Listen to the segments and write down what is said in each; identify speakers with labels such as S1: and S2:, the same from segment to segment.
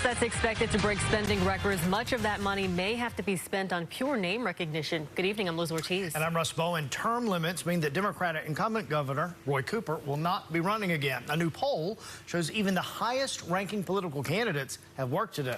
S1: That's expected to break spending records. Much of that money may have to be spent on pure name recognition. Good evening, I'm Liz Ortiz.
S2: And I'm Russ Bowen. Term limits mean that Democratic incumbent Governor Roy Cooper will not be running again. A new poll shows even the highest-ranking political candidates have work to do.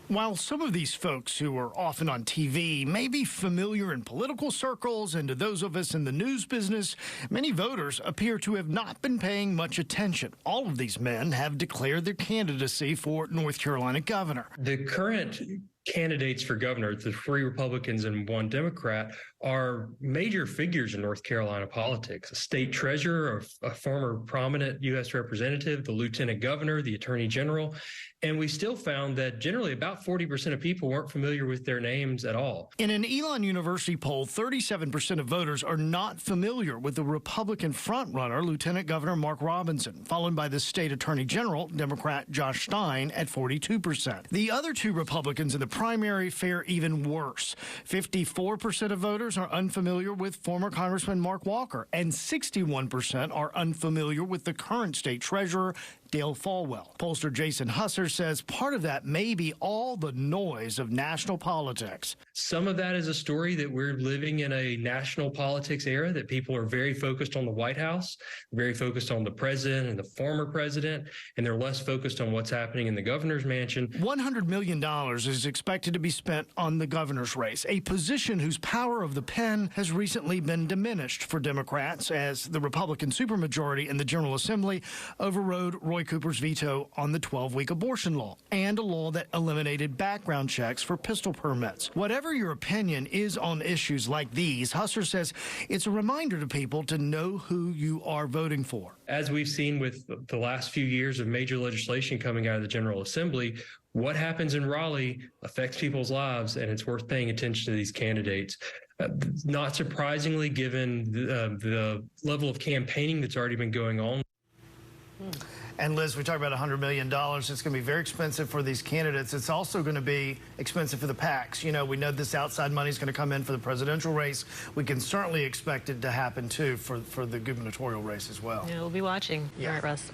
S2: While some of these folks who are often on TV may be familiar in political circles and to those of us in the news business, many voters appear to have not been paying much attention. All of these men have declared their candidacy for North Carolina governor.
S3: The current candidates for governor, the 3 Republicans and 1 Democrat, are major figures in North Carolina politics. A state treasurer, a former prominent U.S. representative, the lieutenant governor, the attorney general. And we still found that generally about 40% of people weren't familiar with their names at all.
S2: In an Elon University poll, 37% of voters are not familiar with the Republican frontrunner, Lieutenant Governor Mark Robinson, followed by the state attorney general, Democrat Josh Stein, at 42%. The other 2 Republicans in the primary fare even worse. 54% of voters are unfamiliar with former Congressman Mark Walker, and 61% are unfamiliar with the current state treasurer, Dale Folwell. Pollster Jason Husser says part of that may be all the noise of national politics.
S3: Some of that is a story that we're living in a national politics era, that people are very focused on the White House, very focused on the president and the former president, and they're less focused on what's happening in the governor's mansion.
S2: $100 million is expected to be spent on the governor's race, a position whose power of the pen has recently been diminished for Democrats as the Republican supermajority in the General Assembly overrode Roy Cooper's veto on the 12-week abortion law and a law that eliminated background checks for pistol permits. Whatever your opinion is on issues like these, Husser says it's a reminder to people to know who you are voting for.
S3: As we've seen with the last few years of major legislation coming out of the General Assembly, what happens in Raleigh affects people's lives, and it's worth paying attention to these candidates. Not surprisingly, given the level of campaigning that's already been going on.
S2: And Liz, we talk about $100 million. It's going to be very expensive for these candidates. It's also going to be expensive for the PACs. You know, we know this outside money is going to come in for the presidential race. We can certainly expect it to happen, too, for the gubernatorial race as well.
S1: Yeah, we'll be watching.
S2: Yeah.
S1: All right, Russ.